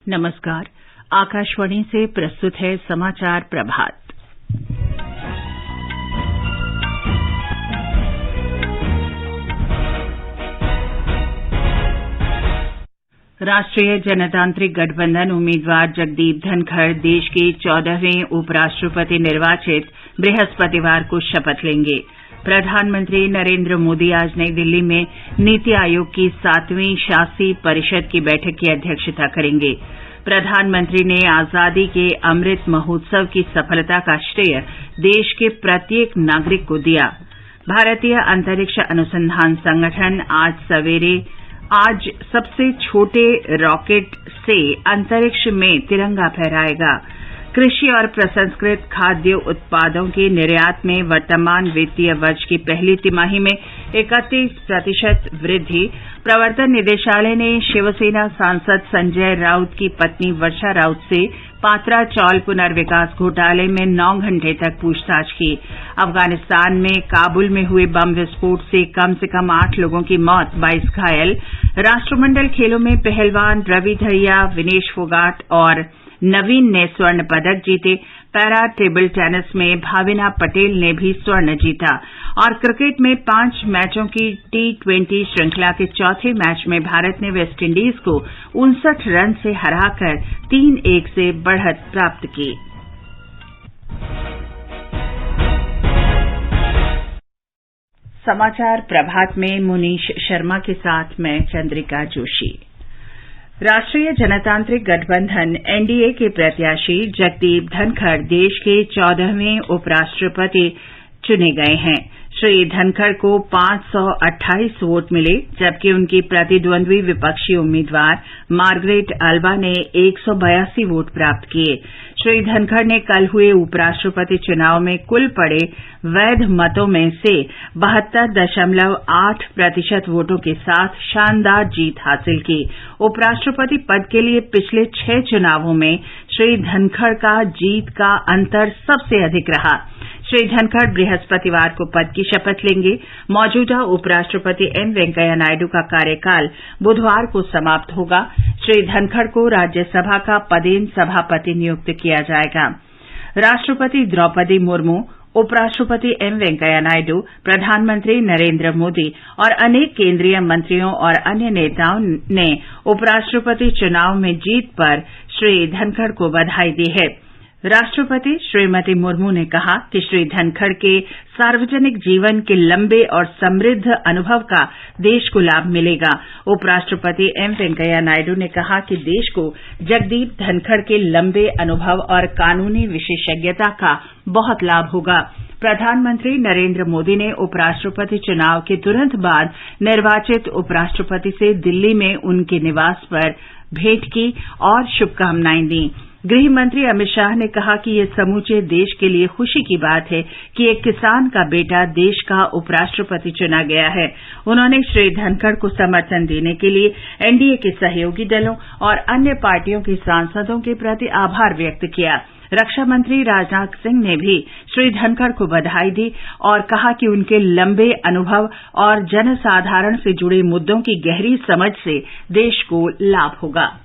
नमस्कार। आकाशवाणी से प्रस्तुत है समाचार प्रभात। राष्ट्रीय जनतांत्रिक गठबंधन उम्मीदवार जगदीप धनखड़ देश के 14वें उपराष्ट्रपति निर्वाचित बृहस्पतिवार को शपथ लेंगे। प्रधानमंत्री नरेंद्र मोदी आज नई दिल्ली में नीति आयोग की 7वीं शासी परिषद की बैठक की अध्यक्षता करेंगे। प्रधानमंत्री ने आजादी के अमृत महोत्सव की सफलता का श्रेय देश के प्रत्येक नागरिक को दिया। भारतीय अंतरिक्ष अनुसंधान संगठन आज सबसे छोटे रॉकेट से अंतरिक्ष में तिरंगा फहराएगा। कृषि और प्रसंस्कृत खाद्य उत्पादों के निर्यात में वर्तमान वित्तीय वर्ष की पहली तिमाही में 31% वृद्धि। प्रवर्तन निदेशालय ने शिवसेना सांसद संजय राउत की पत्नी वर्षा राउत से पात्रा चौल पुनर्विकास घोटाले में 9 घंटे तक पूछताछ की। अफगानिस्तान में काबुल में हुए बम विस्फोट से कम 8 लोगों की मौत, 22 घायल। राष्ट्रमंडल खेलों में पहलवान रवि दहिया, विनेश फोगाट और नवीन ने स्वर्ण पदक जीते। पैरा टेबल टेनिस में भाविना पटेल ने भी स्वर्ण जीता। और क्रिकेट में 5 मैचों की T20 श्रृंखला के चौथे मैच में भारत ने वेस्टइंडीज को 59 रन से हराकर 3-1 से बढ़त प्राप्त की। समाचार प्रभात में मुनीश शर्मा के साथ मैं चंद्रिका जोशी। राष्ट्रीय जनतांत्रिक गठबंधन एनडीए के प्रत्याशी जगदीप धनखड़ देश के 14वें उपराष्ट्रपति चुने गए हैं। श्री धनखड़ को 528 वोट मिले, जबकि उनकी प्रतिद्वंद्वी विपक्षी उम्मीदवार मार्गरेट अल्वा ने 182 वोट प्राप्त किए। श्री धनखड़ ने कल हुए उपराष्ट्रपति चुनाव में कुल पड़े वैध मतों में से 72.8% वोटों के साथ शानदार जीत हासिल की। उपराष्ट्रपति पद के लिए पिछले 6 चुनावों में श्री धनखड़ का जीत का अंतर सबसे अधिक रहा। श्री धनखड़ बृहस्पतिवार को पद की शपथ लेंगे। मौजूदा उपराष्ट्रपति एम वेंकैया नायडू का कार्यकाल बुधवार को समाप्त होगा। श्री धनखड़ को राज्यसभा का पदेन सभापति नियुक्त किया जाएगा। राष्ट्रपति द्रौपदी मुर्मू, उपराष्ट्रपति एम वेंकैया नायडू, प्रधानमंत्री नरेंद्र मोदी और अनेक केंद्रीय मंत्रियों और अन्य नेताओं ने उपराष्ट्रपति चुनाव में जीत पर श्री धनखड़ को बधाई दी है। राष्ट्रपति श्रीमती मुर्मू ने कहा कि श्री धनखड़ के सार्वजनिक जीवन के लंबे और समृद्ध अनुभव का देश को लाभ मिलेगा। उपराष्ट्रपति एम वेंकैया नायडू ने कहा कि देश को जगदीप धनखड़ के लंबे अनुभव और कानूनी विशेषज्ञता का बहुत लाभ होगा। प्रधानमंत्री नरेंद्र मोदी ने उपराष्ट्रपति चुनाव के तुरंत बाद निर्वाचित उपराष्ट्रपति से दिल्ली में उनके निवास पर भेंट की और शुभकामनाएं दी। गृह मंत्री अमित शाह ने कहा कि यह समूचे देश के लिए खुशी की बात है कि एक किसान का बेटा देश का उपराष्ट्रपति चुना गया है। उन्होंने श्री धनखड़ को समर्थन देने के लिए एनडीए के सहयोगी दलों और अन्य पार्टियों के सांसदों के प्रति आभार व्यक्त किया। रक्षा मंत्री राजनाथ सिंह ने भी श्री धनखड़ को बधाई दी और कहा कि उनके लंबे अनुभव और जनसाधारण से जुड़े मुद्दों की गहरी समझ से देश को लाभ होगा।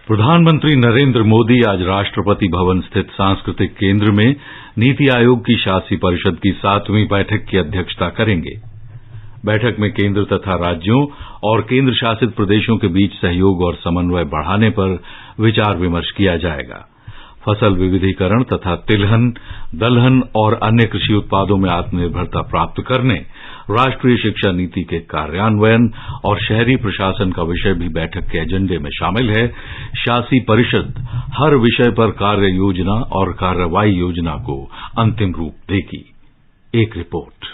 प्रधानमंत्री नरेंद्र मोदी आज राष्ट्रपति भवन स्थित सांस्कृतिक केंद्र में नीति आयोग की शासी परिषद की 7वीं बैठक की अध्यक्षता करेंगे। बैठक में केंद्र तथा राज्यों और केंद्र शासित प्रदेशों के बीच सहयोग और समन्वय बढ़ाने पर विचार विमर्श किया जाएगा। फसल विविधीकरण तथा तिलहन, दलहन और अन्य कृषि उत्पादों में आत्मनिर्भरता प्राप्त करने, राष्ट्रीय शिक्षा नीति के कार्यान्वयन और शहरी प्रशासन का विषय भी बैठक के एजेंडे में शामिल है। शासी परिषद हर विषय पर कार्य योजना और कार्रवाई योजना को अंतिम रूप देगी। एक रिपोर्ट।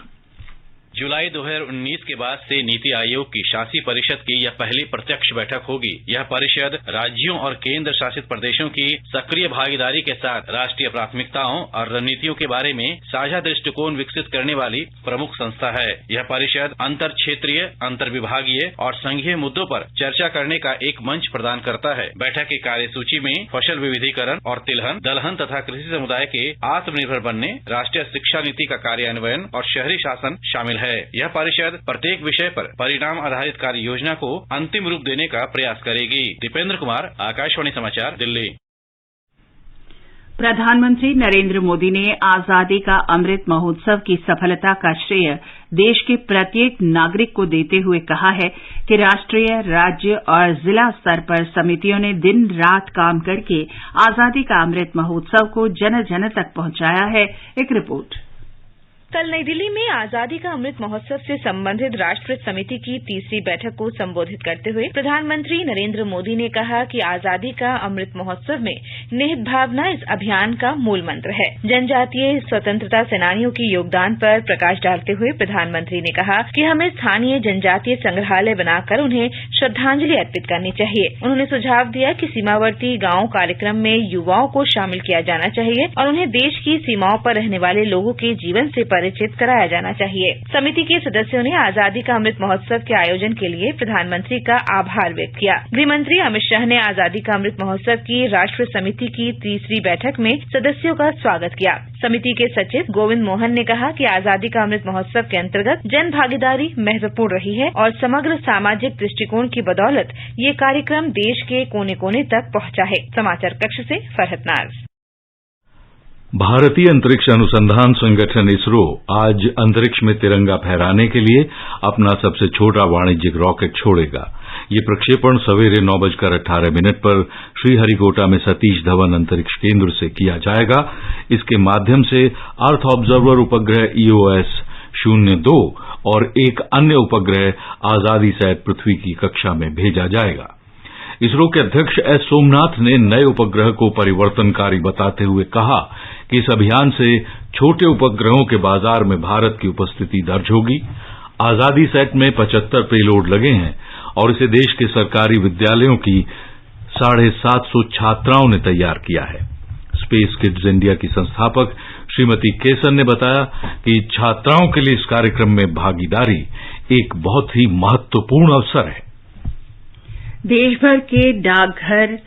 जुलाई 2019 के बाद से नीति आयोग की शासी परिषद की यह पहली प्रत्यक्ष बैठक होगी। यह परिषद राज्यों और केंद्र शासित प्रदेशों की सक्रिय भागीदारी के साथ राष्ट्रीय प्राथमिकताओं और रणनीतियों के बारे में साझा दृष्टिकोण विकसित करने वाली प्रमुख संस्था है। यह परिषद अंतर क्षेत्रीय, अंतर विभागीय और संघीय मुद्दों पर चर्चा करने का एक मंच प्रदान करता है। बैठक की कार्यसूची में फसल विविधीकरण और तिलहन, दलहन तथा कृषि समुदाय के आत्मनिर्भर बनने, राष्ट्रीय शिक्षा नीति का कार्यान्वयन और शहरी शासन शामिल है। है। यह परिषद प्रत्येक विषय पर परिणाम आधारित कार्य योजना को अंतिम रूप देने का प्रयास करेगी। दीपेंद्र कुमार, आकाशवाणी समाचार, दिल्ली। प्रधानमंत्री नरेंद्र मोदी ने आजादी का अमृत महोत्सव की सफलता का श्रेय देश के प्रत्येक नागरिक को देते हुए कहा है कि राष्ट्रीय, राज्य और जिला स्तर पर समितियों ने दिन रात काम करके आजादी का अमृत महोत्सव को जन जन तक पहुंचाया है। एक रिपोर्ट। कल नई दिल्ली में आजादी का अमृत महोत्सव से संबंधित राष्ट्रीय समिति की तीसरी बैठक को संबोधित करते हुए प्रधानमंत्री नरेंद्र मोदी ने कहा कि आजादी का अमृत महोत्सव में निहित भावना इस अभियान का मूल मंत्र है। जनजातीय स्वतंत्रता सेनानियों के योगदान पर प्रकाश डालते हुए प्रधानमंत्री ने कहा कि हमें स्थानीय जनजातीय संग्रहालय बनाकर उन्हें श्रद्धांजलि अर्पित करनी चाहिए। उन्होंने सुझाव दिया कि सीमावर्ती गांव कार्यक्रम में युवाओं को शामिल किया जाना चाहिए और उन्हें देश की सीमाओं पर रहने वाले लोगों के जीवन से परिचित कराया जाना चाहिए। समिति के सदस्यों ने आजादी का अमृत महोत्सव के आयोजन के लिए प्रधानमंत्री का आभार व्यक्त किया। गृह मंत्री अमित शाह ने आजादी का अमृत महोत्सव की राष्ट्रीय समिति की तीसरी बैठक में सदस्यों का स्वागत किया। समिति के सचिव गोविंद मोहन ने कहा कि आजादी का अमृत महोत्सव के अंतर्गत जन भागीदारी महत्वपूर्ण रही है और समग्र सामाजिक दृष्टिकोण की बदौलत ये कार्यक्रम देश के कोने कोने तक पहुंचा है। समाचार कक्ष से फरहत नाज। भारतीय अंतरिक्ष अनुसंधान संगठन इसरो आज अंतरिक्ष में तिरंगा फहराने के लिए अपना सबसे छोटा वाणिज्यिक रॉकेट छोड़ेगा। ये प्रक्षेपण सवेरे 9:18 पर श्रीहरिकोटा में सतीश धवन अंतरिक्ष केंद्र से किया जाएगा। इसके माध्यम से अर्थ ऑब्जर्वर उपग्रह EOS-02 और एक अन्य उपग्रह आजादी सैट पृथ्वी की कक्षा में भेजा जाएगा। इसरो के अध्यक्ष एस सोमनाथ ने नए उपग्रह को परिवर्तनकारी बताते हुए कहा कि इस अभियान से छोटे उपग्रहों के बाजार में भारत की उपस्थिति दर्ज होगी। आजादी सेट में 75 पेलोड लगे हैं और इसे देश के सरकारी विद्यालयों की 750 छात्राओं ने तैयार किया है। स्पेस किड्स इंडिया की संस्थापक श्रीमती केसन ने बताया कि छात्राओं के लिए इस कार्यक्रम में भागीदारी एक बहुत ही महत्वपूर्ण अवसर है। देश भर के डाकघर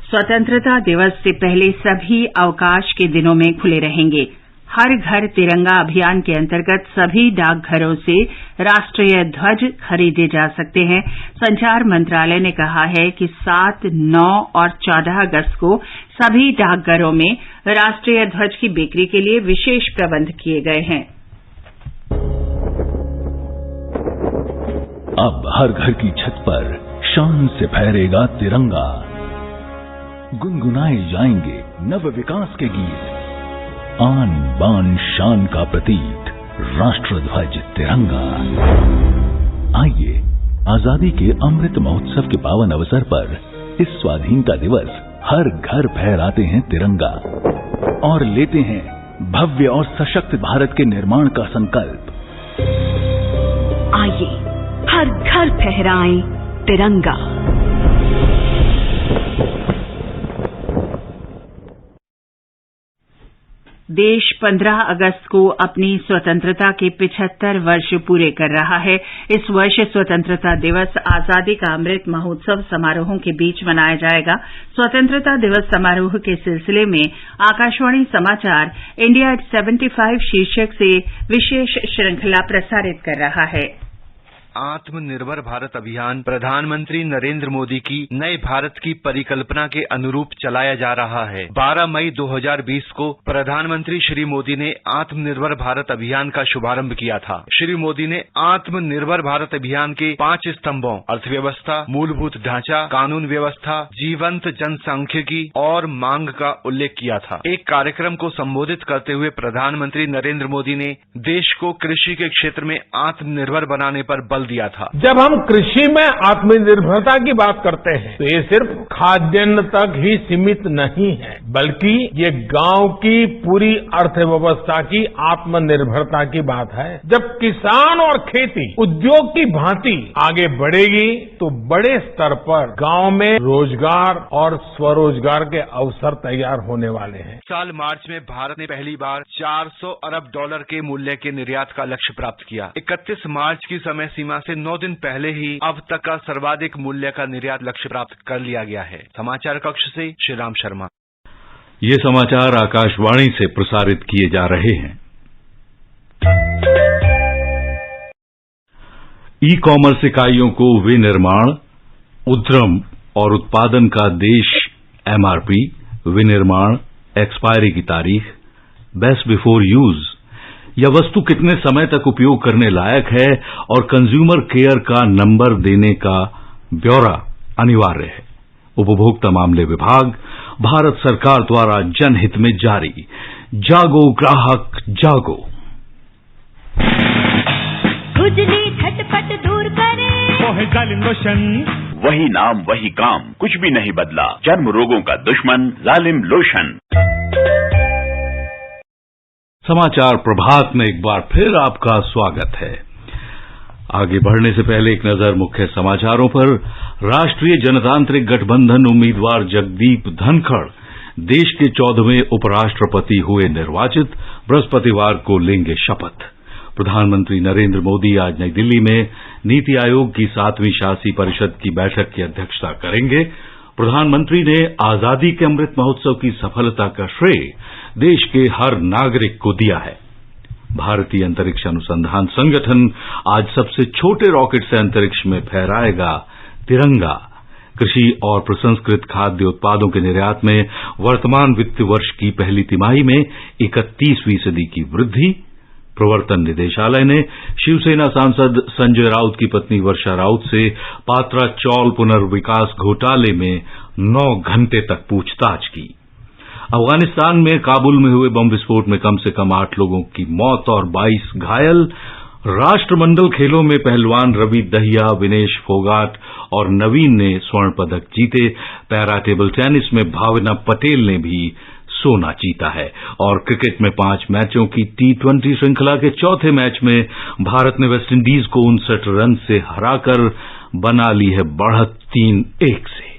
स्वतंत्रता दिवस से पहले सभी अवकाश के दिनों में खुले रहेंगे। हर घर तिरंगा अभियान के अंतर्गत सभी डाकघरों से राष्ट्रीय ध्वज खरीदे जा सकते हैं। संचार मंत्रालय ने कहा है कि 7, 9 और 14 अगस्त को सभी डाकघरों में राष्ट्रीय ध्वज की बिक्री के लिए विशेष प्रबंध किए गए हैं। अब हर घर की छत पर शान से फहरेगा तिरंगा। गुनगुनाए जाएंगे नव विकास के गीत। आन बान शान का प्रतीक राष्ट्रध्वज तिरंगा। आइए आजादी के अमृत महोत्सव के पावन अवसर पर इस स्वाधीनता दिवस हर घर फहराते हैं तिरंगा और लेते हैं भव्य और सशक्त भारत के निर्माण का संकल्प। आइए हर घर फहराएं तिरंगा। देश 15 अगस्त को अपनी स्वतंत्रता के 75 वर्ष पूरे कर रहा है। इस वर्ष स्वतंत्रता दिवस आजादी का अमृत महोत्सव समारोहों के बीच मनाया जाएगा। स्वतंत्रता दिवस समारोह के सिलसिले में आकाशवाणी समाचार इंडिया at 75 शीर्षक से विशेष श्रृंखला प्रसारित कर रहा है। आत्मनिर्भर भारत अभियान प्रधानमंत्री नरेंद्र मोदी की नए भारत की परिकल्पना के अनुरूप चलाया जा रहा है। 12 मई 2020 को प्रधानमंत्री श्री मोदी ने आत्मनिर्भर भारत अभियान का शुभारंभ किया था। श्री मोदी ने आत्मनिर्भर भारत अभियान के 5 स्तंभों अर्थव्यवस्था, मूलभूत ढांचा, कानून व्यवस्था, जीवंत जनसांख्यिकी और मांग का उल्लेख किया था। एक कार्यक्रम को संबोधित करते हुए प्रधानमंत्री नरेंद्र मोदी ने देश को कृषि के क्षेत्र में आत्मनिर्भर बनाने पर बल दिया था। जब हम कृषि में आत्मनिर्भरता की बात करते हैं तो ये सिर्फ खाद्यान्न तक ही सीमित नहीं है, बल्कि ये गांव की पूरी अर्थव्यवस्था की आत्मनिर्भरता की बात है। जब किसान और खेती उद्योग की भांति आगे बढ़ेगी तो बड़े स्तर पर गांव में रोजगार और स्वरोजगार के अवसर तैयार होने वाले हैं। साल मार्च में भारत ने पहली बार $400 अरब के मूल्य के निर्यात का लक्ष्य प्राप्त किया। 31 मार्च की समय सीमा से 9 दिन पहले ही अब तक का सर्वाधिक मूल्य का निर्यात लक्ष्य प्राप्त कर लिया गया है। समाचार कक्ष से श्रीराम शर्मा। ये समाचार आकाशवाणी से प्रसारित किए जा रहे हैं। ई कॉमर्स इकाइयों को विनिर्माण, उद्यम और उत्पादन का देश, एमआरपी, विनिर्माण, एक्सपायरी की तारीख, बेस्ट बिफोर यूज या वस्तु कितने समय तक उपयोग करने लायक है और कंज्यूमर केयर का नंबर देने का ब्यौरा अनिवार्य है। उपभोक्ता मामले विभाग, भारत सरकार द्वारा जनहित में जारी। जागो ग्राहक जागो। खुजली झटपट दूर करे, वो है जालिम लोशन। वही नाम वही काम, कुछ भी नहीं बदला। चर्म रोगों का दुश्मन जालिम लोशन। समाचार प्रभात में एक बार फिर आपका स्वागत है। आगे बढ़ने से पहले एक नजर मुख्य समाचारों पर। राष्ट्रीय जनतांत्रिक गठबंधन उम्मीदवार जगदीप धनखड़ देश के 14वें उपराष्ट्रपति हुए निर्वाचित। बृहस्पतिवार को लेंगे शपथ। प्रधानमंत्री नरेंद्र मोदी आज नई दिल्ली में नीति आयोग की 7वीं शासी परिषद की बैठक की अध्यक्षता करेंगे। प्रधानमंत्री ने आजादी के अमृत महोत्सव की सफलता का श्रेय देश के हर नागरिक को दिया है। भारतीय अंतरिक्ष अनुसंधान संगठन आज सबसे छोटे रॉकेट से अंतरिक्ष में फहराएगा तिरंगा। कृषि और प्रसंस्कृत खाद्य उत्पादों के निर्यात में वर्तमान वित्त वर्ष की पहली तिमाही में 31% की वृद्धि। प्रवर्तन निदेशालय ने शिवसेना सांसद संजय राउत की पत्नी वर्षा राउत से पात्रा चौल पुनर्विकास घोटाले में 9 घंटे तक पूछताछ की। अफगानिस्तान में काबुल में हुए बम विस्फोट में कम से कम 8 लोगों की मौत और 22 घायल। राष्ट्रमंडल खेलों में पहलवान रवि दहिया, विनेश फोगाट और नवीन ने स्वर्ण पदक जीते। पैरा टेबल टेनिस में भावना पटेल ने भी सोना जीता है। और क्रिकेट में 5 मैचों की T20 श्रृंखला के चौथे मैच में भारत ने वेस्टइंडीज को 59 रन से हराकर बना ली है बढ़त 3-1 से।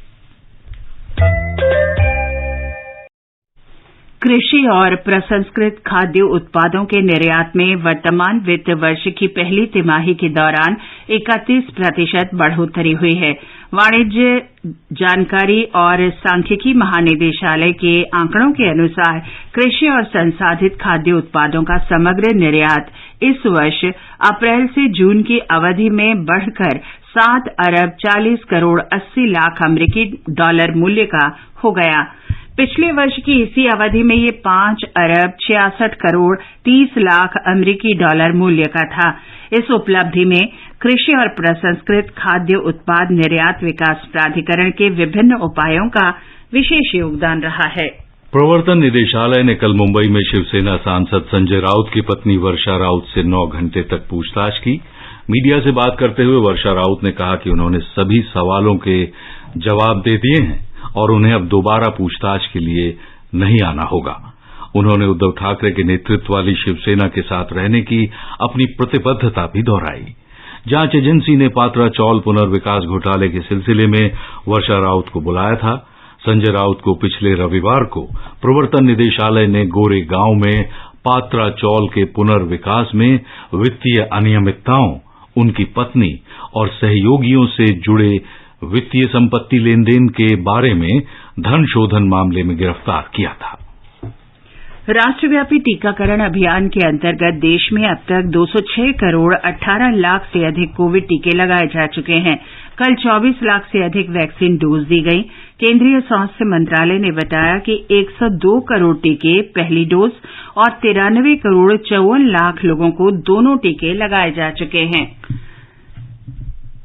कृषि और प्रसंस्कृत खाद्य उत्पादों के निर्यात में वर्तमान वित्त वर्ष की पहली तिमाही के दौरान 31% बढ़ोतरी हुई है। वाणिज्य जानकारी और सांख्यिकी महानिदेशालय के आंकड़ों के अनुसार कृषि और संसाधित खाद्य उत्पादों का समग्र निर्यात इस वर्ष अप्रैल से जून की अवधि में बढ़कर 7 अरब 40 करोड़ 80 लाख अमेरिकी डॉलर मूल्य का हो गया। पिछले वर्ष की इसी अवधि में ये 5 अरब 66 करोड़ 30 लाख अमेरिकी डॉलर मूल्य का था। इस उपलब्धि में कृषि और प्रसंस्कृत खाद्य उत्पाद निर्यात विकास प्राधिकरण के विभिन्न उपायों का विशेष योगदान रहा है। प्रवर्तन निदेशालय ने कल मुंबई में शिवसेना सांसद संजय राउत की पत्नी वर्षा राउत से 9 घंटे तक पूछताछ की। मीडिया से बात करते हुए वर्षा राउत ने कहा कि उन्होंने सभी सवालों के जवाब दे दिए हैं और उन्हें अब दोबारा पूछताछ के लिए नहीं आना होगा। उन्होंने उद्धव ठाकरे के नेतृत्व वाली शिवसेना के साथ रहने की अपनी प्रतिबद्धता भी दोहराई। जांच एजेंसी ने पात्रा चौल पुनर्विकास घोटाले के सिलसिले में वर्षा राउत को बुलाया था। संजय राउत को पिछले रविवार को प्रवर्तन निदेशालय ने गोरेगांव में पात्रा चौल के पुनर्विकास में वित्तीय अनियमितताओं, उनकी पत्नी और सहयोगियों से जुड़े वित्तीय संपत्ति लेन देन के बारे में धन शोधन मामले में गिरफ्तार किया था। राष्ट्रव्यापी टीकाकरण अभियान के अंतर्गत देश में अब तक 206 करोड़ 18 लाख से अधिक कोविड टीके लगाए जा चुके हैं। कल 24 लाख से अधिक वैक्सीन डोज दी गई। केंद्रीय स्वास्थ्य मंत्रालय ने बताया कि 102 करोड़ टीके पहली डोज और 93 करोड़ 54 लाख लोगों को दोनों टीके लगाए जा चुके हैं।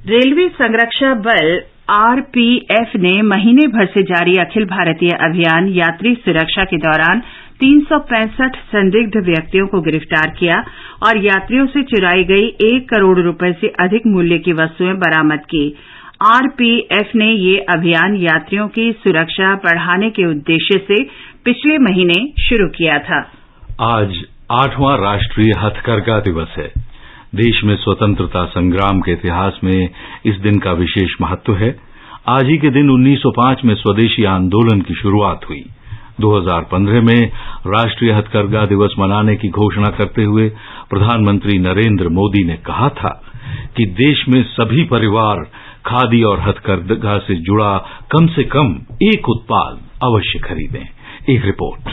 रेलवे संरक्षा बल आरपीएफ ने महीने भर से जारी अखिल भारतीय अभियान यात्री सुरक्षा के दौरान 365 संदिग्ध व्यक्तियों को गिरफ्तार किया और यात्रियों से चुराई गई 1 करोड़ रुपए से अधिक मूल्य की वस्तुएं बरामद की। आरपीएफ ने ये अभियान यात्रियों की सुरक्षा बढ़ाने के उद्देश्य से पिछले महीने शुरू किया था। आज 8वां राष्ट्रीय हथकरघा दिवस है। देश में स्वतंत्रता संग्राम के इतिहास में इस दिन का विशेष महत्व है। आज ही के दिन 1905 में स्वदेशी आंदोलन की शुरुआत हुई। 2015 में राष्ट्रीय हथकरघा दिवस मनाने की घोषणा करते हुए प्रधानमंत्री नरेंद्र मोदी ने कहा था कि देश में सभी परिवार खादी और हथकरघा से जुड़ा कम से कम एक उत्पाद अवश्य खरीदें। एक रिपोर्ट।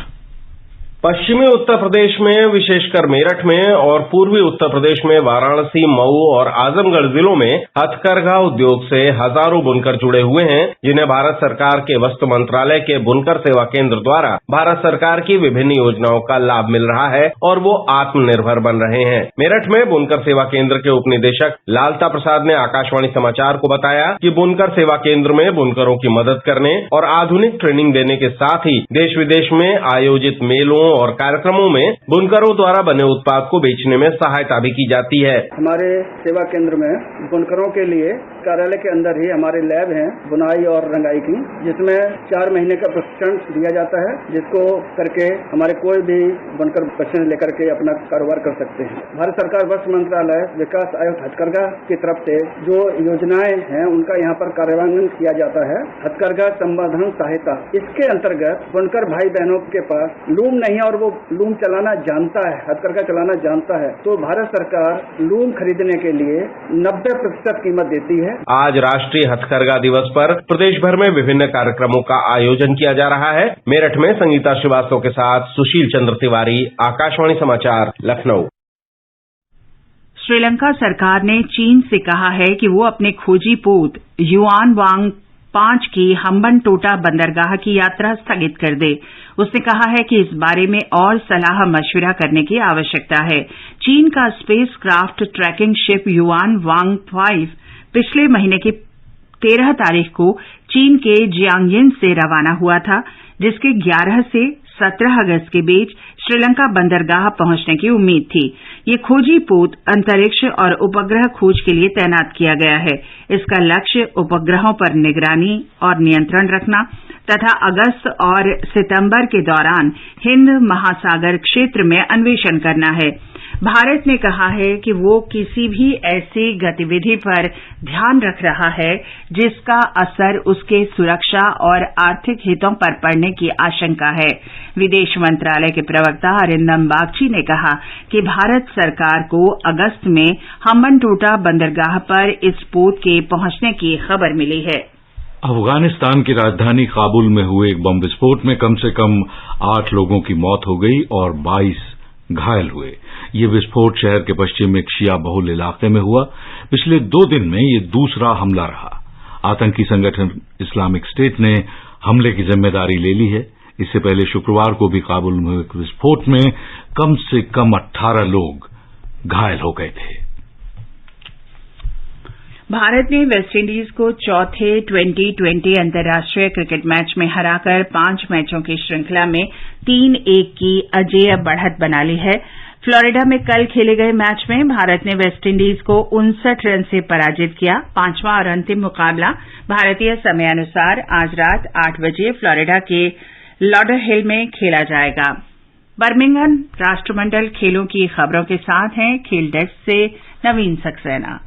पश्चिमी उत्तर प्रदेश में विशेषकर मेरठ में और पूर्वी उत्तर प्रदेश में वाराणसी, मऊ और आजमगढ़ जिलों में हथकरघा उद्योग से हजारों बुनकर जुड़े हुए हैं, जिन्हें भारत सरकार के वस्त्र मंत्रालय के बुनकर सेवा केंद्र द्वारा भारत सरकार की विभिन्न योजनाओं का लाभ मिल रहा है और वो आत्मनिर्भर बन रहे हैं। मेरठ में बुनकर सेवा केंद्र के उप निदेशक लालता प्रसाद ने आकाशवाणी समाचार को बताया कि बुनकर सेवा केंद्र में बुनकरों की मदद करने और आधुनिक ट्रेनिंग देने के साथ ही देश विदेश में आयोजित मेलों और कार्यक्रमों में बुनकरों द्वारा बने उत्पाद को बेचने में सहायता भी की जाती है। हमारे सेवा केंद्र में बुनकरों के लिए कार्यालय के अंदर ही हमारे लैब हैं बुनाई और रंगाई की, जिसमें 4 महीने का प्रशिक्षण दिया जाता है, जिसको करके हमारे कोई भी बुनकर प्रशिक्षण लेकर के अपना कारोबार कर सकते हैं। भारत सरकार वस्त्र मंत्रालय विकास आयोग हथकरघा की तरफ से जो योजनाएं हैं उनका यहाँ पर कार्यान्वयन किया जाता है। हथकरघा संवर्धन सहायता, इसके अंतर्गत बुनकर भाई बहनों के पास लूम नहीं और वो लूम चलाना जानता है, हथकरघा चलाना जानता है, तो भारत सरकार लूम खरीदने के लिए 90% कीमत देती है। आज राष्ट्रीय हथकरघा दिवस पर प्रदेश भर में विभिन्न कार्यक्रमों का आयोजन किया जा रहा है। मेरठ में संगीता श्रीवास्तव के साथ सुशील चंद्र तिवारी, आकाशवाणी समाचार, लखनऊ। श्रीलंका सरकार ने चीन से कहा है कि वो अपने खोजी पोत युआन वांग 5 की हम्बनटोटा बंदरगाह की यात्रा स्थगित कर दे। उसने कहा है कि इस बारे में और सलाह मशविरा करने की आवश्यकता है। चीन का spacecraft tracking ship Yuan Wang 5 पिछले महीने की 13 तारीख को चीन के जियांगिन से रवाना हुआ था, जिसके 11 से 17 अगस्त के बीच श्रीलंका बंदरगाह पहुंचने की उम्मीद थी। ये खोजी पोत अंतरिक्ष और उपग्रह खोज के लिए तैनात किया गया है। इसका लक्ष्य उपग्रहों पर निगरानी और नियंत्रण रखना तथा अगस्त और सितंबर के दौरान हिंद महासागर क्षेत्र में अन्वेषण करना है। भारत ने कहा है कि वो किसी भी ऐसी गतिविधि पर ध्यान रख रहा है जिसका असर उसके सुरक्षा और आर्थिक हितों पर पड़ने की आशंका है। विदेश मंत्रालय के प्रवक्ता अरिंदम बागची ने कहा कि भारत सरकार को अगस्त में हम्बनटोटा बंदरगाह पर इस पोत के पहुंचने की खबर मिली है। अफगानिस्तान की राजधानी काबुल में हुए एक बम विस्फोट में कम से कम 8 लोगों की मौत हो गई और 22 घायल हुए। ये विस्फोट शहर के पश्चिम में एक शिया बहुल इलाके में हुआ। पिछले 2 दिन में ये दूसरा हमला रहा। आतंकी संगठन इस्लामिक स्टेट ने हमले की जिम्मेदारी ले ली है। इससे पहले शुक्रवार को भी काबुल में हुए विस्फोट में कम से कम 18 लोग घायल हो गए थे। भारत ने वेस्टइंडीज को चौथे 2020 अंतर्राष्ट्रीय क्रिकेट मैच में हराकर 5 मैचों की श्रृंखला में 3-1 की अजेय बढ़त बना ली है। फ्लोरिडा में कल खेले गए मैच में भारत ने वेस्टइंडीज को 59 रन से पराजित किया। 5वां और अंतिम मुकाबला भारतीय समयानुसार आज रात 8 बजे फ्लोरिडा के लॉडरहिल में खेला जाएगा। बर्मिंघम राष्ट्रमंडल खेलों की खबरों के साथ हैं खेल डेस्क से नवीन सक्सेना।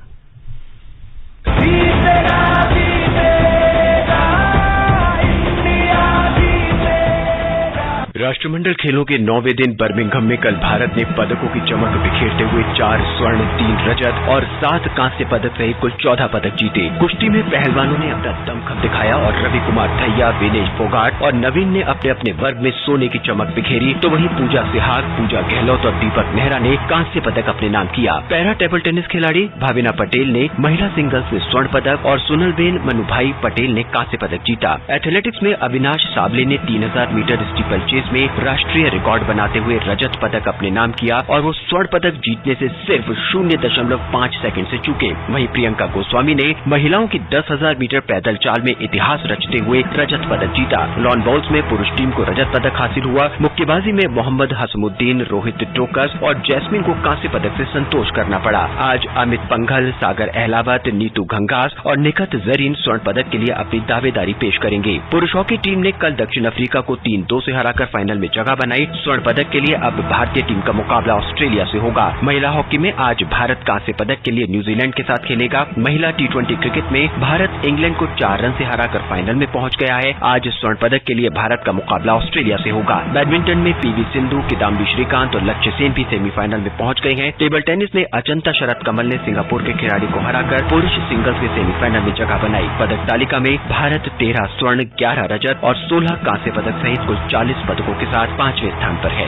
राष्ट्रमंडल खेलों के 9वें दिन बर्मिंघम में कल भारत ने पदकों की चमक बिखेरते हुए 4 स्वर्ण, 3 रजत और 7 कांस्य पदक सहित कुल 14 पदक जीते। कुश्ती में पहलवानों ने अपना दमखम दिखाया और रवि कुमार दहिया, विनेश फोगाट और नवीन ने अपने अपने वर्ग में सोने की चमक बिखेरी, तो वहीं पूजा सिहाग, पूजा गहलोत और दीपक मेहरा ने कांस्य पदक अपने नाम किया। पैरा टेबल टेनिस खिलाड़ी भाविना पटेल ने महिला सिंगल्स में स्वर्ण पदक और सुनलबेन मनुभाई पटेल ने कांस्य पदक जीता। एथलेटिक्स में अविनाश साबले ने 3000 मीटर स्टीपल चेस में राष्ट्रीय रिकॉर्ड बनाते हुए रजत पदक अपने नाम किया और वो स्वर्ण पदक जीतने से सिर्फ 0.5 सेकंड से चूके। वहीं प्रियंका गोस्वामी ने महिलाओं की 10,000 मीटर पैदल चाल में इतिहास रचते हुए रजत पदक जीता। लॉन बॉल्स में पुरुष टीम को रजत पदक हासिल हुआ। मुक्केबाजी में मोहम्मद हसमुद्दीन, रोहित टोकस और जैस्मिन को कांस्य पदक से संतोष करना पड़ा। आज अमित पंघल, सागर अहलावत, नीतू घंगास और निखत जरीन स्वर्ण पदक के लिए अपनी दावेदारी पेश करेंगे। पुरुष हॉकी टीम ने कल दक्षिण अफ्रीका को 3-2 से हराकर फाइनल में जगह बनाई। स्वर्ण पदक के लिए अब भारतीय टीम का मुकाबला ऑस्ट्रेलिया से होगा। महिला हॉकी में आज भारत कांस्य पदक के लिए न्यूजीलैंड के साथ खेलेगा। महिला T20 क्रिकेट में भारत इंग्लैंड को 4 रन से हराकर फाइनल में पहुंच गया है। आज स्वर्ण पदक के लिए भारत का मुकाबला ऑस्ट्रेलिया से होगा। बैडमिंटन में PV सिंधु, किदाम्बी श्रीकांत और लक्ष्य सेन भी सेमीफाइनल में पहुंच गए हैं। टेबल टेनिस में अचंता शरत कमल ने सिंगापुर के खिलाड़ी को हराकर पुरुष सिंगल्स के सेमीफाइनल में जगह बनाई। पदक तालिका में भारत 13 स्वर्ण, 11 रजत और 16 कांस्य पदक सहित कुल 40 पदकों पदकों के साथ 5वें स्थान पर है।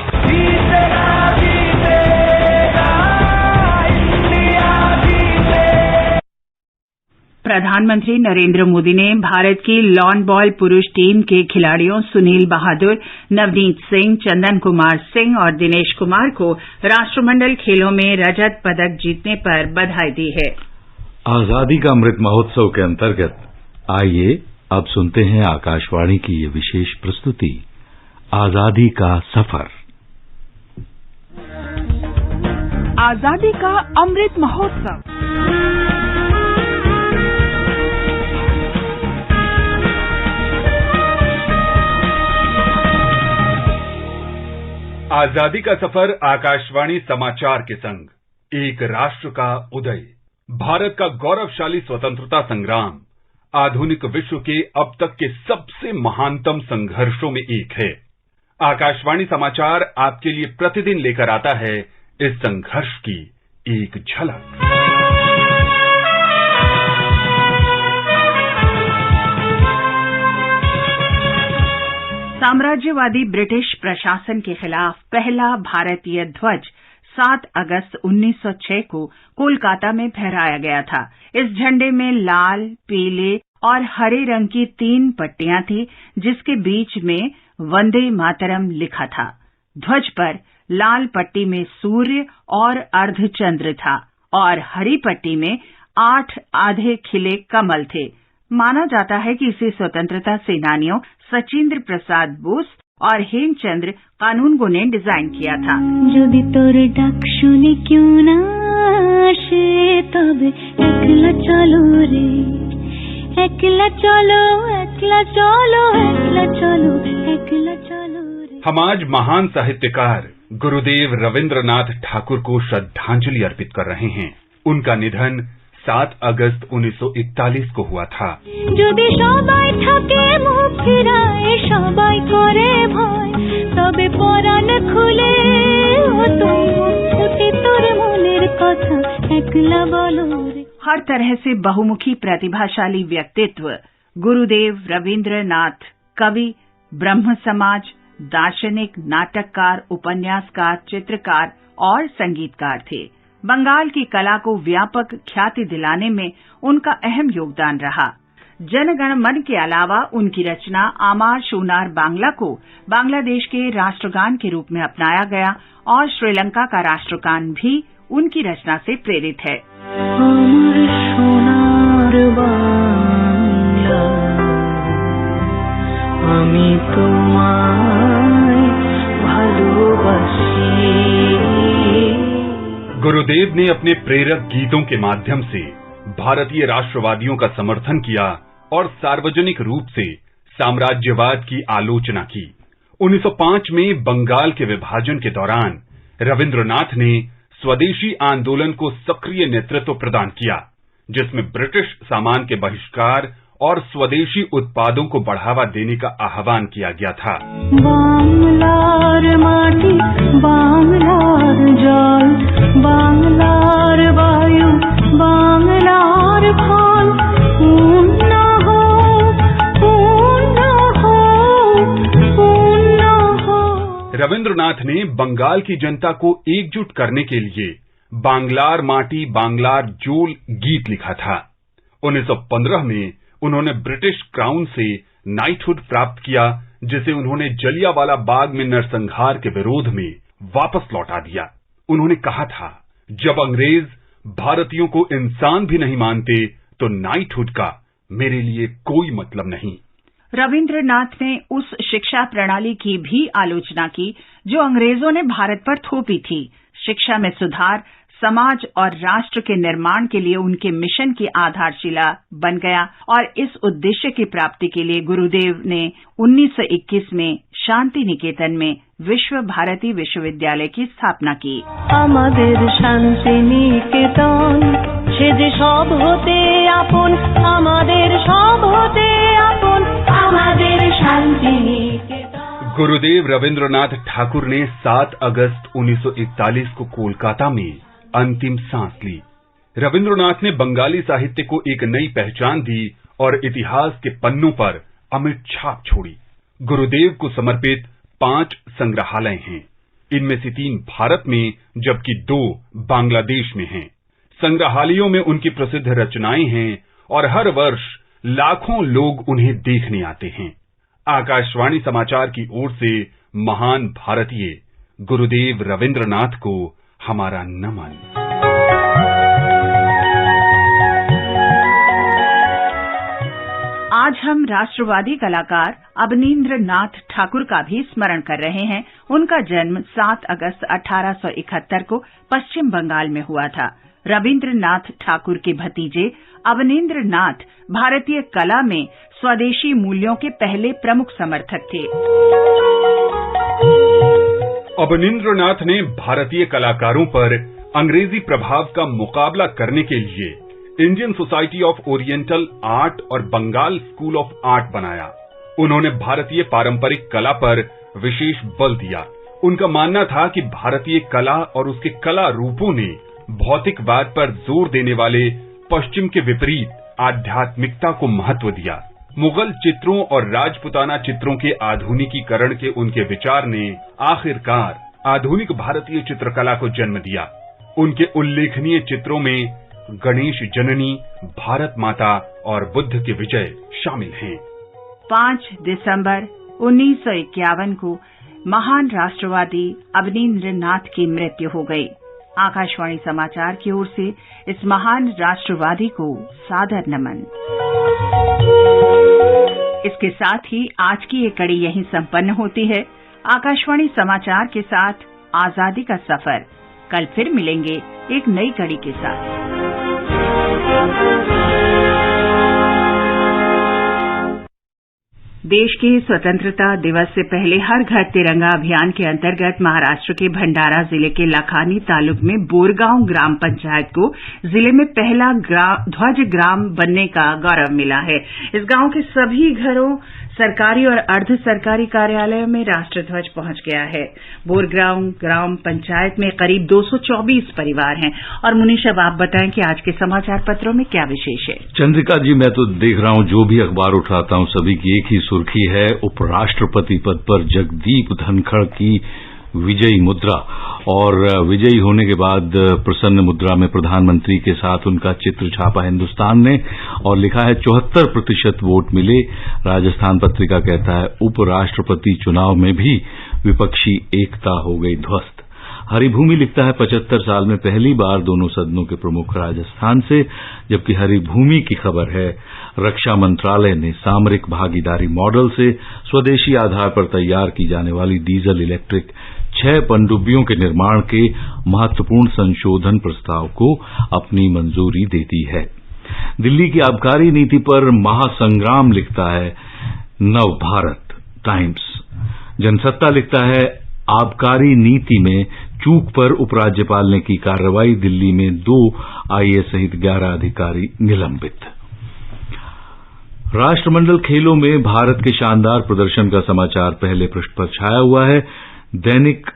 प्रधानमंत्री नरेंद्र मोदी ने भारत की लॉन बॉल पुरुष टीम के खिलाड़ियों सुनील बहादुर, नवनीत सिंह, चंदन कुमार सिंह और दिनेश कुमार को राष्ट्रमंडल खेलों में रजत पदक जीतने पर बधाई दी है। आजादी का अमृत महोत्सव के अंतर्गत आइए अब सुनते हैं आकाशवाणी की ये विशेष प्रस्तुति, आजादी का सफर। आजादी का अमृत महोत्सव। आजादी का सफर आकाशवाणी समाचार के संग एक राष्ट्र का उदय, भारत का गौरवशाली स्वतंत्रता संग्राम आधुनिक विश्व के अब तक के सबसे महानतम संघर्षों में एक है। आकाशवाणी समाचार आपके लिए प्रतिदिन लेकर आता है इस संघर्ष की एक झलक। साम्राज्यवादी ब्रिटिश प्रशासन के खिलाफ पहला भारतीय ध्वज 7 अगस्त 1906 को कोलकाता में फहराया गया था। इस झंडे में लाल, पीले और हरे रंग की 3 पट्टियां थी, जिसके बीच में वंदे मातरम लिखा था। ध्वज पर लाल पट्टी में सूर्य और अर्धचंद्र था और हरी पट्टी में 8 आधे खिले कमल थे। माना जाता है कि इसे स्वतंत्रता सेनानियों सचिंद्र प्रसाद बोस और हेमचंद्र कानूनगो ने डिजाइन किया था। যদি তোর ডাক শুনি क्यों ना আসে তবে একলা চলো রে, একলা চলো, একলা চলো, একলা চলো, একলা চলো रे। हम आज महान साहित्यकार गुरुदेव रविंद्रनाथ ठाकुर को श्रद्धांजलि अर्पित कर रहे हैं। उनका निधन 7 अगस्त 1941 को हुआ था। যদি সবাই থাকে মুখ ফিরায়, সবাই করে ভয়, তবে পরাণ খুলে ও তুমি তোর মনের কথা একলা বলো রে। हर तरह से बहुमुखी प्रतिभाशाली व्यक्तित्व गुरुदेव रविंद्रनाथ कवि, ब्रह्म समाज, दार्शनिक, नाटककार, उपन्यासकार, चित्रकार और संगीतकार थे। बंगाल की कला को व्यापक ख्याति दिलाने में उनका अहम योगदान रहा। जनगण मन के अलावा उनकी रचना आमार शोनार बांग्ला को बांग्लादेश के राष्ट्रगान के रूप में अपनाया गया और श्रीलंका का राष्ट्रगान भी उनकी रचना से प्रेरित है। गुरुदेव ने अपने प्रेरक गीतों के माध्यम से भारतीय राष्ट्रवादियों का समर्थन किया और सार्वजनिक रूप से साम्राज्यवाद की आलोचना की। 1905 में बंगाल के विभाजन के दौरान रविंद्रनाथ ने स्वदेशी आंदोलन को सक्रिय नेतृत्व प्रदान किया, जिसमें ब्रिटिश सामान के बहिष्कार और स्वदेशी उत्पादों को बढ़ावा देने का आह्वान किया गया था। बांग्लार माटी, बांग्लार जल, बांग्लार वायु, बांग्लार फल, पूर्ण हो, पूर्ण हो, पूर्ण हो। रविंद्रनाथ ने बंगाल की जनता को एकजुट करने के लिए बांग्लार माटी बांग्लार जोल गीत लिखा था। 1915 में उन्होंने ब्रिटिश क्राउन से नाइटहुड प्राप्त किया, जिसे उन्होंने जलियांवाला बाग में नरसंहार के विरोध में वापस लौटा दिया। उन्होंने कहा था, जब अंग्रेज भारतीयों को इंसान भी नहीं मानते तो नाइटहुड का मेरे लिए कोई मतलब नहीं। रविंद्रनाथ ने उस शिक्षा प्रणाली की भी आलोचना की जो अंग्रेजों ने भारत पर थोपी थी। शिक्षा में सुधार समाज और राष्ट्र के निर्माण के लिए उनके मिशन की आधारशिला बन गया और इस उद्देश्य की प्राप्ति के लिए गुरुदेव ने 1921 में शांति निकेतन में विश्व भारती विश्वविद्यालय की स्थापना की। আমাদের শান্তি নিকেতন ছেদে সব হতে আপন, আমাদের সব হতে আপন, আমাদের শান্তি নিকেতন। गुरुदेव रविंद्रनाथ ठाकुर ने 7 अगस्त 1941 को कोलकाता में अंतिम सांस ली। रविंद्रनाथ ने बंगाली साहित्य को एक नई पहचान दी और इतिहास के पन्नों पर अमिट छाप छोड़ी। गुरुदेव को समर्पित 5 संग्रहालय हैं। इनमें से 3 भारत में जबकि 2 बांग्लादेश में हैं। संग्रहालयों में उनकी प्रसिद्ध रचनाएं हैं और हर वर्ष लाखों लोग उन्हें देखने आते हैं। आकाशवाणी समाचार की ओर से महान भारतीय गुरुदेव रविंद्रनाथ को हमारा नमन। आज हम राष्ट्रवादी कलाकार अवनींद्रनाथ ठाकुर का भी स्मरण कर रहे हैं। उनका जन्म 7 अगस्त 1871 को पश्चिम बंगाल में हुआ था। रविंद्रनाथ ठाकुर के भतीजे अवनींद्रनाथ भारतीय कला में स्वदेशी मूल्यों के पहले प्रमुख समर्थक थे। अवनींद्रनाथ ने भारतीय कलाकारों पर अंग्रेजी प्रभाव का मुकाबला करने के लिए Indian society of oriental art और बंगाल स्कूल ऑफ आर्ट बनाया। उन्होंने भारतीय पारंपरिक कला पर विशेष बल दिया। उनका मानना था कि भारतीय कला और उसके कला रूपों ने भौतिकवाद पर जोर देने वाले पश्चिम के विपरीत आध्यात्मिकता को महत्व दिया। मुगल चित्रों और राजपुताना चित्रों के आधुनिकीकरण के उनके विचार ने आखिरकार आधुनिक भारतीय चित्रकला को जन्म दिया। उनके उल्लेखनीय चित्रों में गणेश जननी, भारत माता और बुद्ध के विजय शामिल हैं। 5 दिसंबर 1951 को महान राष्ट्रवादी अवनींद्रनाथ की मृत्यु हो गई। आकाशवाणी समाचार की ओर से इस महान राष्ट्रवादी को सादर नमन। इसके साथ ही आज की ये कड़ी यहीं संपन्न होती है। आकाशवाणी समाचार के साथ आजादी का सफर। कल फिर मिलेंगे एक नई कड़ी के साथ। देश के स्वतंत्रता दिवस से पहले हर घर तिरंगा अभियान के अंतर्गत महाराष्ट्र के भंडारा जिले के लखानी तालुक में बोरगांव ग्राम पंचायत को जिले में पहला ध्वज ग्राम बनने का गौरव मिला है। इस गांव के सभी घरों, सरकारी और अर्ध सरकारी कार्यालयों में राष्ट्रध्वज पहुंच गया है। बोरगांव ग्राम पंचायत में करीब 224 परिवार हैं। और मुनीश, अब आप बताएं कि आज के समाचार पत्रों में क्या विशेष है। चंद्रिका जी, मैं तो देख रहा हूं जो भी अखबार उठाता हूं सभी की एक ही सुर्खी है, उपराष्ट्रपति पद पर जगदीप धनखड़ की विजयी मुद्रा। और विजयी होने के बाद प्रसन्न मुद्रा में प्रधानमंत्री के साथ उनका चित्र छापा हिंदुस्तान ने और लिखा है 74% वोट मिले। राजस्थान पत्रिका कहता है उपराष्ट्रपति चुनाव में भी विपक्षी एकता हो गई ध्वस्त। हरिभूमि लिखता है 75 साल में पहली बार दोनों सदनों के प्रमुख राजस्थान से। जबकि हरिभूमि की खबर है रक्षा मंत्रालय ने सामरिक भागीदारी मॉडल से स्वदेशी आधार पर तैयार की जाने वाली डीजल इलेक्ट्रिक 6 पनडुब्बियों के निर्माण के महत्वपूर्ण संशोधन प्रस्ताव को अपनी मंजूरी दे दी है। दिल्ली की आबकारी नीति पर महासंग्राम लिखता है नव भारत टाइम्स। जनसत्ता लिखता है आबकारी नीति में चूक पर उपराज्यपाल ने की कार्रवाई, दिल्ली में 2 आईएएस सहित 11 अधिकारी निलंबित। राष्ट्रमंडल खेलों में भारत के शानदार प्रदर्शन का समाचार पहले पृष्ठ पर छाया हुआ है। दैनिक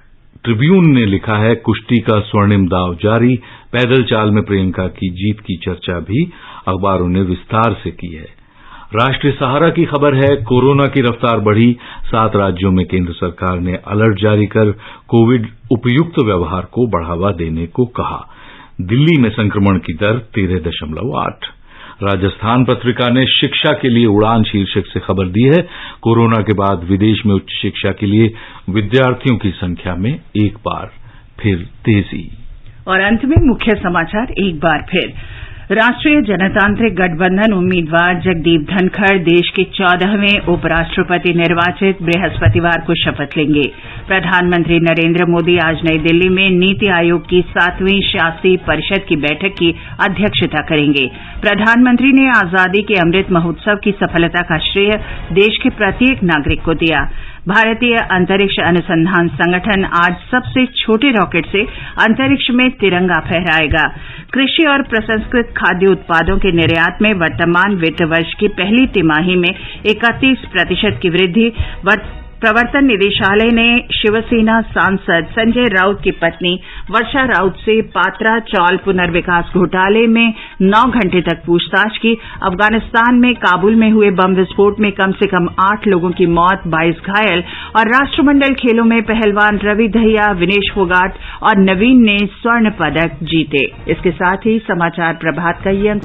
ट्रिब्यून ने लिखा है कुश्ती का स्वर्णिम दांव जारी, पैदल चाल में प्रियंका की जीत की चर्चा भी अखबारों ने विस्तार से की है। राष्ट्रीय सहारा की खबर है कोरोना की रफ्तार बढ़ी, 7 राज्यों में केंद्र सरकार ने अलर्ट जारी कर कोविड उपयुक्त व्यवहार को बढ़ावा देने को कहा। दिल्ली में संक्रमण की दर 13.8। राजस्थान पत्रिका ने शिक्षा के लिए उड़ान शीर्षक से खबर दी है कोरोना के बाद विदेश में उच्च शिक्षा के लिए विद्यार्थियों की संख्या में एक बार फिर तेजी। और अंत में मुख्य समाचार एक बार फिर। राष्ट्रीय जनतांत्रिक गठबंधन उम्मीदवार जगदीप धनखड़ देश के 14वें उपराष्ट्रपति निर्वाचित बृहस्पतिवार को शपथ लेंगे। प्रधानमंत्री नरेंद्र मोदी आज नई दिल्ली में नीति आयोग की 7वीं शासी परिषद की बैठक की अध्यक्षता करेंगे। प्रधानमंत्री ने आजादी के अमृत महोत्सव की सफलता का श्रेय देश के प्रत्येक नागरिक को दिया। भारतीय अंतरिक्ष अनुसंधान संगठन आज सबसे छोटे रॉकेट से अंतरिक्ष में तिरंगा फहराएगा। कृषि और प्रसंस्कृत खाद्य उत्पादों के निर्यात में वर्तमान वित्त वर्ष की पहली तिमाही में 31% की वृद्धि प्रवर्तन निदेशालय ने शिवसेना सांसद संजय राउत की पत्नी वर्षा राउत से पात्रा चौल पुनर्विकास घोटाले में 9 घंटे तक पूछताछ की। अफगानिस्तान में काबुल में हुए बम विस्फोट में कम से कम 8 लोगों की मौत, 22 घायल। और राष्ट्रमंडल खेलों में पहलवान रवि दहिया, विनेश फोगाट और नवीन ने स्वर्ण पदक जीते। इसके साथ ही समाचार प्रभात का ये अंक